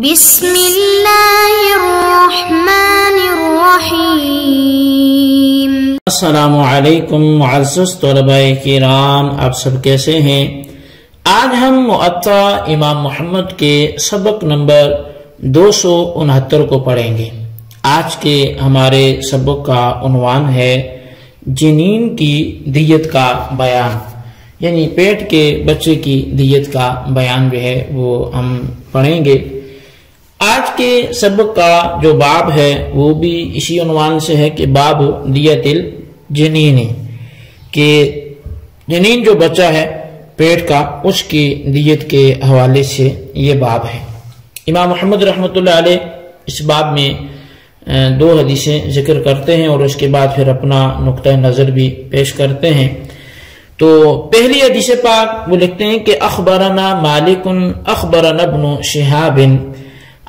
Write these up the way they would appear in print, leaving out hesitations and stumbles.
بسم اللہ الرحمن الرحیم۔ السلام علیکم معزز طلباء کرام، آپ سب کیسے ہیں؟ آج ہم معطا امام محمد کے سبق نمبر 269 کو پڑھیں گے۔ آج کے ہمارے سبق کا عنوان ہے جنین کی دیت کا بیان، یعنی پیٹ کے بچے کی دیت کا بیان جو ہے وہ ہم پڑھیں گے۔ آج کے سبق کا جو باب ہے وہ بھی اسی عنوان سے ہے کہ باب دیت الجنین، کہ جنین جو بچہ ہے پیٹ کا اس کی دیت کے حوالے سے یہ باب ہے۔ امام محمد رحمۃ اللہ علیہ اس باب میں 2 حدیثیں ذکر کرتے ہیں اور اس کے بعد پھر اپنا نقطہ نظر بھی پیش کرتے ہیں۔ تو پہلی حدیث پاک وہ لکھتے ہیں کہ اخبرنا مالک اخبرنا ابن شہاب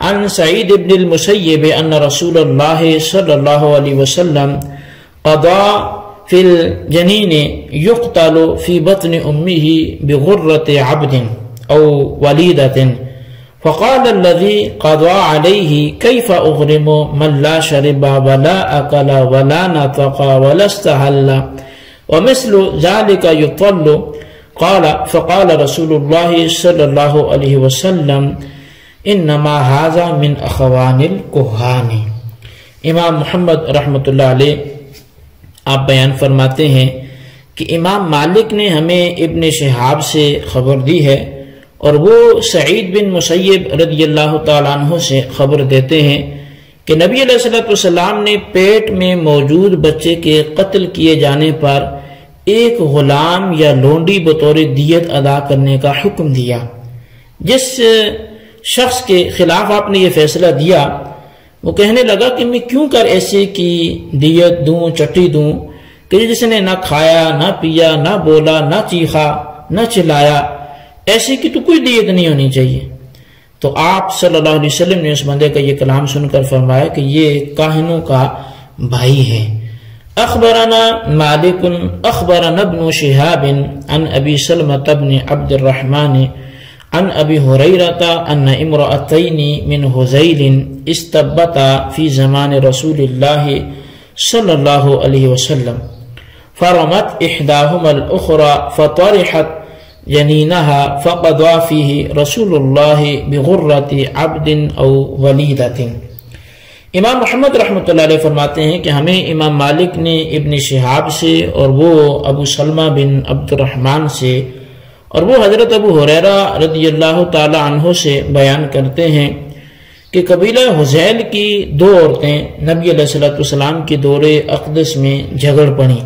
عن سعید بن المسیب ان رسول اللہ صلی اللہ علیہ وسلم قضا فی الجنین یقتل فی بطن امہ بغرۃ عبد او ولیدۃ فقال الذي قضى عليه كيف اغرم من لا شرب ولا اكل ولا نطق ولا استحل ومثل ذلك يطل قال فقال رسول الله صلى الله عليه وسلم انما هذا من اخوان الكهان۔ امام محمد رحمۃ اللہ علیہ آپ بیان فرماتے ہیں کہ امام مالک نے ہمیں ابن شہاب سے خبر دی ہے اور وہ سعید بن مسیب رضی اللہ تعالیٰ عنہ سے خبر دیتے ہیں کہ نبی علیہ السلام نے پیٹ میں موجود بچے کے قتل کیے جانے پر ایک غلام یا لونڈی بطور دیت ادا کرنے کا حکم دیا۔ جس شخص کے خلاف آپ نے یہ فیصلہ دیا وہ کہنے لگا کہ میں کیوں کر ایسے کی دیت دوں، چٹی دوں کہ جس نے نہ کھایا نہ پیا نہ بولا نہ چیخا نہ چلایا، ایسے کی تو کوئی دیت نہیں ہونی چاہیے۔ تو آپ صلی اللہ علیہ وسلم نے اس بندے کا یہ کلام سن کر فرمایا کہ یہ کاہنوں کا بھائی ہے۔ اخبرنا مالک اخبرنا ابن شہاب عن ابی سلمۃ بن عبد الرحمن عن ابی ہریرۃ ان امرأتین من ہذیل استبتا فی زمان رسول اللہ صلی اللہ علیہ وسلم فرمت احداہما الاخرى فطرحت جنینها فقضى فیہ رسول اللہ بغرۃ عبد او ولیدۃ۔ امام محمد رحمۃ اللہ علیہ فرماتے ہیں کہ ہمیں امام مالک نے ابن شہاب سے اور وہ ابو سلمہ بن عبد الرحمن سے اور وہ حضرت ابو ہریرہ رضی اللہ تعالی عنہ سے بیان کرتے ہیں کہ قبیلہ ہذیل کی 2 عورتیں نبی علیہ السلام کی دور اقدس میں جھگڑ پڑیں۔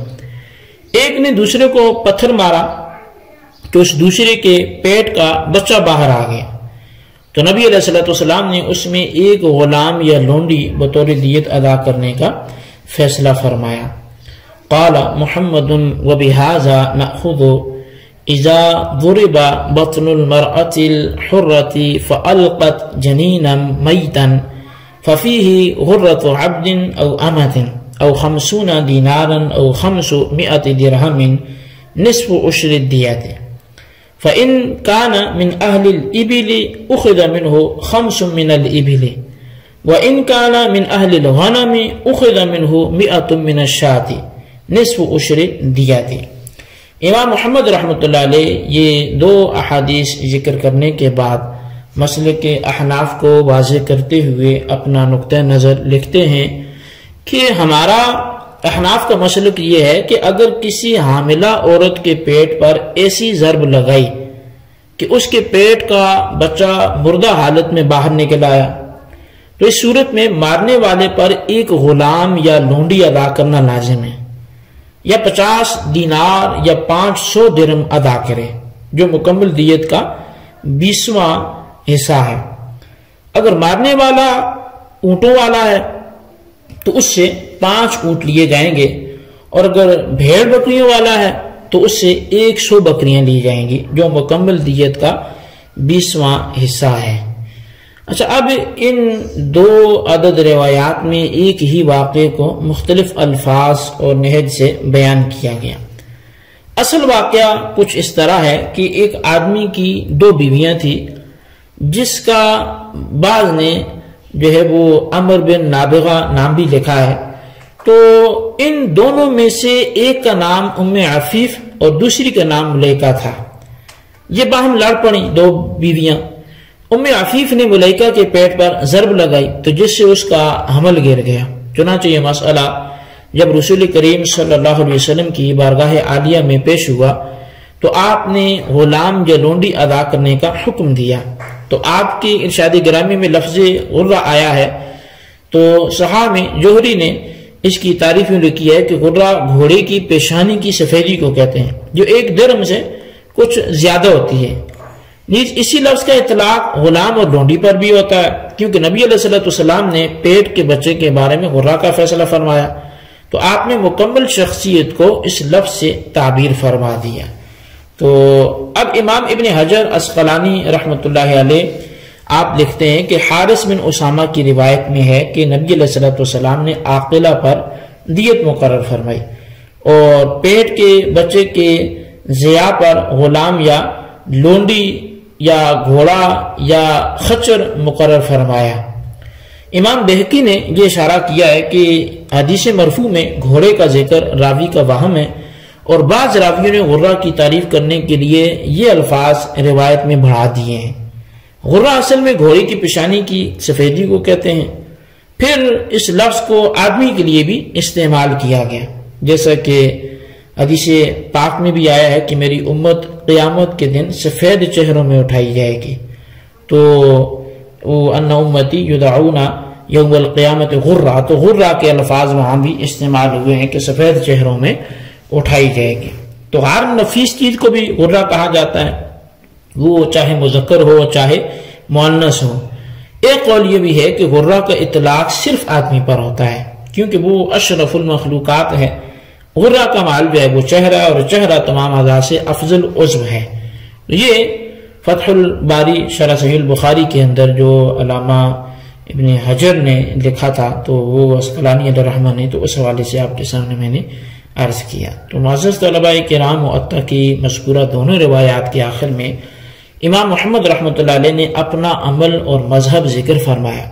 ایک نے دوسرے کو پتھر مارا کہ اس دوسرے کے پیٹ کا بچہ باہر آ گیا، تو نبی علیہ السلام نے اس میں ایک غلام یا لونڈی بطور دیت ادا کرنے کا فیصلہ فرمایا۔ قال محمد وبهذا نأخذ اذا ضرب بطن المرأة الحرة فألقت جنينا ميتا ففيه غرة عبد او امة او 50 دينارا او 500 درهم نصف عشر الدية، فإن كان من أهل الإبل أخذ منه 5 من الإبل، وإن كان من أهل الغنم أخذ منه 100 من الشاة نصف عشر الدية۔ امام محمد رحمۃ اللہ علیہ یہ 2 احادیث ذکر کرنے کے بعد مسلک احناف کو واضح کرتے ہوئے اپنا نقطہ نظر لکھتے ہیں کہ ہمارا احناف کا مسلک یہ ہے کہ اگر کسی حاملہ عورت کے پیٹ پر ایسی ضرب لگائی کہ اس کے پیٹ کا بچہ مردہ حالت میں باہر نکل آیا تو اس صورت میں مارنے والے پر ایک غلام یا لونڈی ادا کرنا لازم ہے، یا 50 دینار یا 500 درہم ادا کرے جو مکمل دیت کا 20واں حصہ ہے۔ اگر مارنے والا اونٹوں والا ہے تو اس سے 5 اونٹ لیے جائیں گے، اور اگر بھیڑ بکریوں والا ہے تو اس سے 100 بکریاں لی جائیں گی جو مکمل دیت کا 20واں حصہ ہے۔ اچھا، اب ان 2 عدد روایات میں ایک ہی واقعے کو مختلف الفاظ اور نہج سے بیان کیا گیا۔ اصل واقعہ کچھ اس طرح ہے کہ ایک آدمی کی 2 بیویاں تھیں، جس کا بعض نے جو ہے وہ عمر بن نابغہ نام بھی لکھا ہے. تو ان دونوں میں سے ایک کا نام ام عفیف اور دوسری کا نام ملیکہ تھا. یہ باہم لڑ پڑی دو بیویاں. ام عفیف نے ملیکہ کے پیٹ پر ضرب لگائی تو جس سے اس کا حمل گر گیا. چنانچہ یہ مسئلہ جب رسول کریم صلی اللہ علیہ وسلم کی بارگاہ عالیہ میں پیش ہوا تو آپ نے غلام یا لونڈی ادا کرنے کا حکم دیا. تو آپ کی ارشاد گرامی میں لفظ غرہ آیا ہے. تو صحاح میں جوہری نے اس کی تعریف میں لکھی ہے کہ غرہ گھوڑے کی پیشانی کی سفیدی کو کہتے ہیں جو ایک درہم سے کچھ زیادہ ہوتی ہے. نیز اسی لفظ کا اطلاق غلام اور لونڈی پر بھی ہوتا ہے کیونکہ نبی علیہ السلام نے پیٹ کے بچے کے بارے میں غرہ کا فیصلہ فرمایا تو آپ نے مکمل شخصیت کو اس لفظ سے تعبیر فرما دیا. تو اب امام ابن حجر عسقلانی رحمۃ اللہ علیہ آپ لکھتے ہیں کہ حارث بن اسامہ کی روایت میں ہے کہ نبی علیہ السلام نے عاقلہ پر دیت مقرر فرمائی اور پیٹ کے بچے کے ضیاء پر غلام یا لونڈی یا گھوڑا یا خچر مقرر فرمایا. امام بہقی نے یہ اشارہ کیا ہے کہ حدیث مرفوع میں گھوڑے کا ذکر راوی کا وہم ہے اور بعض راویوں نے غرہ کی تعریف کرنے کے لیے یہ الفاظ روایت میں بڑھا دیے ہیں. غرہ اصل میں گھوڑے کی پیشانی کی سفیدی کو کہتے ہیں. پھر اس لفظ کو آدمی کے لیے بھی استعمال کیا گیا جیسا کہ حدیث پاک میں بھی آیا ہے کہ میری امت قیامت کے دن سفید چہروں میں اٹھائی جائے گی. تو ان امتی یدعون یوم القیامت غرہ، تو غرہ کے الفاظ وہاں بھی استعمال ہوئے ہیں کہ سفید چہروں میں اٹھائی جائے گی. تو ہر نفیس چیز کو بھی غرہ کہا جاتا ہے، وہ چاہے مذکر ہو چاہے مؤنث ہو. ایک قول یہ بھی ہے کہ غرہ کا اطلاق صرف آدمی پر ہوتا ہے کیونکہ وہ اشرف المخلوقات ہے. غرہ کا مال جو ہے وہ چہرہ، اور چہرہ تمام اعضاء سے افضل عضو ہے. یہ فتح الباری شرح صحیح البخاری کے اندر جو علامہ ابن حجر نے لکھا تھا تو وہ عسقلانی علیہ الرحمہ نے، تو اس حوالے سے آپ کے سامنے میں نے عرض کیا. تو معزز طلباء کرام، مؤطا کی مذکورہ دونوں روایات کے آخر میں امام محمد رحمۃ اللہ علیہ نے اپنا عمل اور مذہب ذکر فرمایا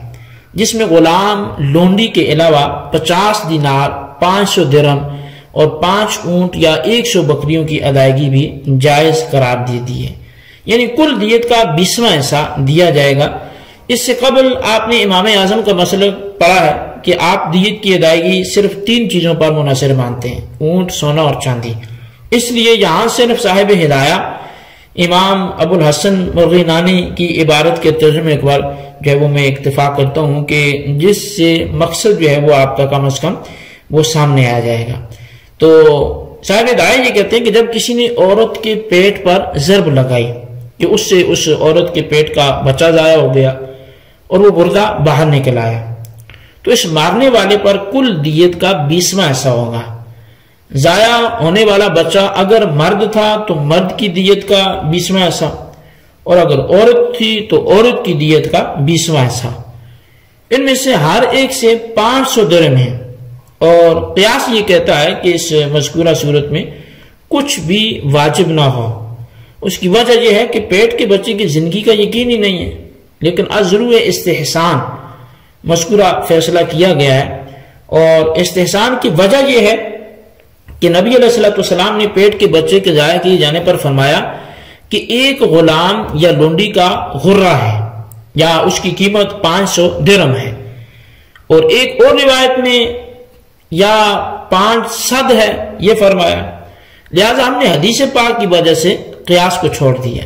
جس میں غلام لونڈی کے علاوہ 50 دینار، 500 درہم اور 5 اونٹ یا 100 بکریوں کی ادائیگی بھی جائز قرار دے دی ہے. یعنی کل دیت کا 20واں حصہ دیا جائے گا. اس سے قبل آپ نے امام اعظم کا مسئلہ پڑھا ہے کہ آپ دیت کی ادائیگی صرف 3 چیزوں پر منحصر مانتے ہیں: اونٹ، سونا اور چاندی. اس لیے یہاں صرف صاحب ہدایہ امام ابو الحسن مرغینانی کی عبارت کے ترجمے ایک بار جو ہے وہ میں اکتفا کرتا ہوں کہ جس سے مقصد جو ہے وہ آپ کا کم از کم وہ سامنے آ جائے گا. تو صاحب ہدایہ یہ کہتے ہیں کہ جب کسی نے عورت کے پیٹ پر ضرب لگائی کہ اس سے اس عورت کے پیٹ کا بچہ ضائع ہو گیا اور وہ گردہ باہر نکل آیا تو اس مارنے والے پر کل دیت کا 20واں حصہ ہوگا. ضائع ہونے والا بچہ اگر مرد تھا تو مرد کی دیت کا 20واں حصہ، اور اگر عورت تھی تو عورت کی دیت کا 20واں حصہ. ان میں سے ہر ایک سے 500 درہم ہے. اور قیاس یہ کہتا ہے کہ اس مذکورہ صورت میں کچھ بھی واجب نہ ہو. اس کی وجہ یہ ہے کہ پیٹ کے بچے کی زندگی کا یقین ہی نہیں ہے، لیکن ازرو استحسان مذکورہ فیصلہ کیا گیا ہے. اور استحسان کی وجہ یہ ہے کہ نبی علیہ السلام نے پیٹ کے بچے کے ضائع کیے جانے پر فرمایا کہ ایک غلام یا لونڈی کا غرہ ہے یا اس کی قیمت 500 درہم ہے. اور ایک اور روایت میں یا 500 ہے یہ فرمایا. لہذا ہم نے حدیث پاک کی وجہ سے قیاس کو چھوڑ دیا.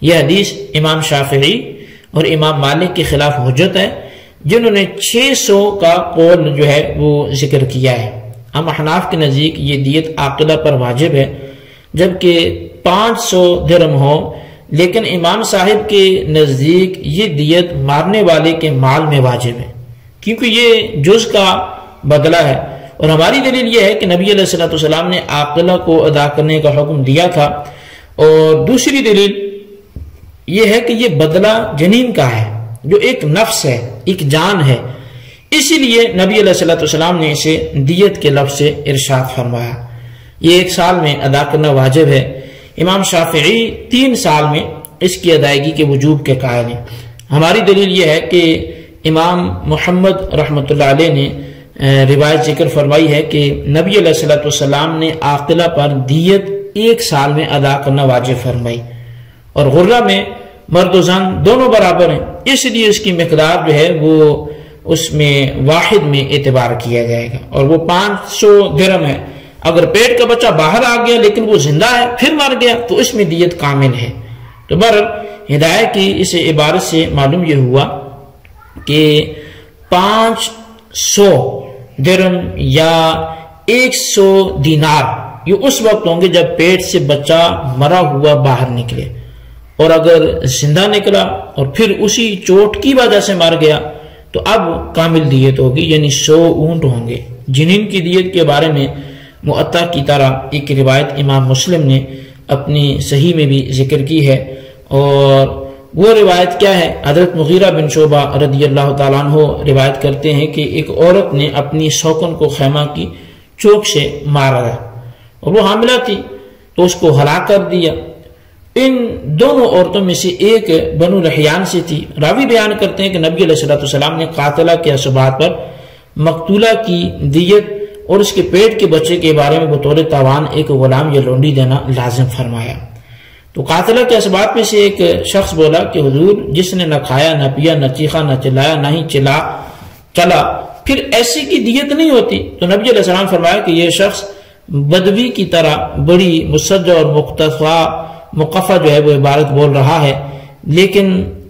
یہ حدیث امام شافعی اور امام مالک کے خلاف حجت ہے جنہوں نے 600 کا قول جو ہے وہ ذکر کیا ہے. ہم احناف کے نزدیک یہ دیت عاقلہ پر واجب ہے جبکہ 500 درہم ہو، لیکن امام صاحب کے نزدیک یہ دیت مارنے والے کے مال میں واجب ہے کیونکہ یہ جز کا بدلہ ہے. اور ہماری دلیل یہ ہے کہ نبی علیہ السلام نے عاقلہ کو ادا کرنے کا حکم دیا تھا. اور دوسری دلیل یہ ہے کہ یہ بدلہ جنین کا ہے جو ایک نفس ہے، ایک جان ہے، اسی لیے نبی علیہ السلام نے اسے دیت کے لفظ سے ارشاد فرمایا. یہ 1 سال میں ادا کرنا واجب ہے. امام شافعی 3 سال میں اس کی ادائیگی کے وجوب کے قائل ہیں۔ ہماری دلیل یہ ہے کہ امام محمد رحمۃ اللہ علیہ نے روایت ذکر فرمائی ہے کہ نبی علیہ الصلوۃ والسلام نے عاقلہ پر دیت 1 سال میں ادا کرنا واجب فرمائی، اور غرہ میں مرد و زن دونوں برابر ہیں، اس لیے اس کی مقدار جو ہے وہ اس میں واحد میں اعتبار کیا جائے گا، اور وہ 500 درہم ہے۔ اگر پیٹ کا بچہ باہر آ گیا لیکن وہ زندہ ہے پھر مر گیا تو اس میں دیت کامل ہے۔ تو بہرحال ہدایت کی اس عبارت سے معلوم یہ ہوا کہ 500 درہم یا 100 دینار یہ اس وقت ہوں گے جب پیٹ سے بچہ مرا ہوا باہر نکلے، اور اگر زندہ نکلا اور پھر اسی چوٹ کی وجہ سے مر گیا تو اب کامل دیت ہوگی، یعنی 100 اونٹ ہوں گے۔ جنین کی دیت کے بارے میں معطا کی طرح ایک روایت امام مسلم نے اپنی صحیح میں بھی ذکر کی ہے، اور وہ روایت کیا ہے؟ حضرت مغیرہ بن شعبہ رضی اللہ تعالیٰ عنہ روایت کرتے ہیں کہ ایک عورت نے اپنی سوکن کو خیمہ کی چوک سے مارا اور وہ حاملہ تھی تو اس کو ہلاک کر دیا۔ ان دونوں عورتوں میں سے ایک بنو لحیان سے تھی۔ راوی بیان کرتے ہیں کہ نبی علیہ السلام نے قاتلہ کے اسباب پر مقتولہ کی دیت اور اس کے پیٹ کے بچے کے بارے میں بطور تاوان ایک غلام یا لونڈی دینا لازم فرمایا۔ تو قاتلہ کے اسباب میں سے ایک شخص بولا کہ حضور، جس نے نہ کھایا نہ پیا نہ چیخا نہ چلایا نہ ہی چلا پھر ایسی کی دیت نہیں ہوتی؟ تو نبی علیہ السلام فرمایا کہ یہ شخص بدوی کی طرح بڑی مسجع اور مقفع جو ہے وہ عبارت بول رہا ہے، لیکن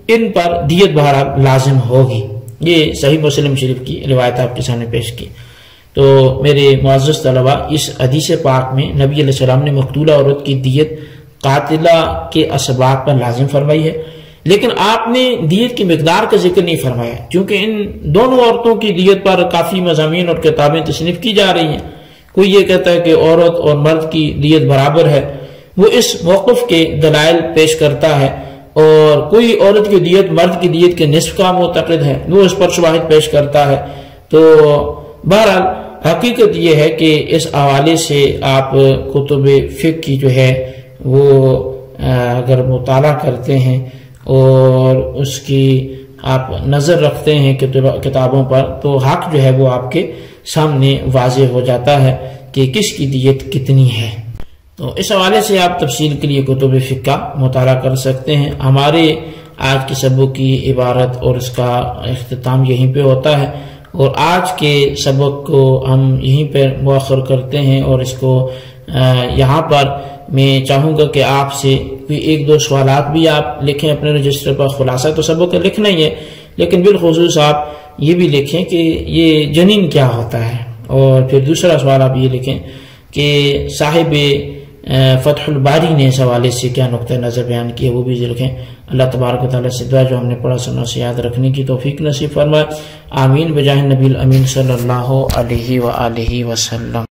ان پر دیت بہرحال لازم ہوگی۔ یہ صحیح مسلم شریف کی روایت آپ کے سامنے پیش کی۔ تو میرے معزز طلبہ، اس حدیث پاک میں نبی علیہ السلام نے مقتولہ عورت کی دیت قاتلہ کے اسباب پر لازم فرمائی ہے، لیکن آپ نے دیت کی مقدار کا ذکر نہیں فرمایا، کیونکہ ان دونوں عورتوں کی دیت پر کافی مضامین اور کتابیں تصنیف کی جا رہی ہیں۔ کوئی یہ کہتا ہے کہ عورت اور مرد کی دیت برابر ہے، وہ اس موقف کے دلائل پیش کرتا ہے، اور کوئی عورت کی دیت مرد کی دیت کے نصف کا معتقد ہے، وہ اس پر شواہد پیش کرتا ہے۔ تو بہرحال حقیقت یہ ہے کہ اس حوالے سے آپ کتب فقہ کی جو ہے وہ اگر مطالعہ کرتے ہیں اور اس کی آپ نظر رکھتے ہیں کتابوں پر، تو حق جو ہے وہ آپ کے سامنے واضح ہو جاتا ہے کہ کس کی دیت کتنی ہے۔ تو اس حوالے سے آپ تفصیل کے لیے کتب فقہ کا مطالعہ کر سکتے ہیں۔ ہمارے آج کے سبق کی عبارت اور اس کا اختتام یہیں پہ ہوتا ہے، اور آج کے سبق کو ہم یہیں پر مؤخر کرتے ہیں، اور اس کو یہاں پر میں چاہوں گا کہ آپ سے کوئی 1-2 سوالات بھی آپ لکھیں اپنے رجسٹر پر۔ خلاصہ تو سبق کا لکھنا ہی ہے، لیکن بالخصوص آپ یہ بھی لکھیں کہ یہ جنین کیا ہوتا ہے، اور پھر دوسرا سوال آپ یہ لکھیں کہ صاحب فتح الباری نے اس حوالے سے کیا نقطہ نظر بیان کیا، وہ بھی لکھیں۔ اللہ تبارک و تعالیٰ سے دعا جو ہم نے پڑھا سنا سے یاد رکھنے کی توفیق نصیب فرمائے۔ آمین بجاہ نبی الامین صلی اللہ علیہ وآلہ وسلم۔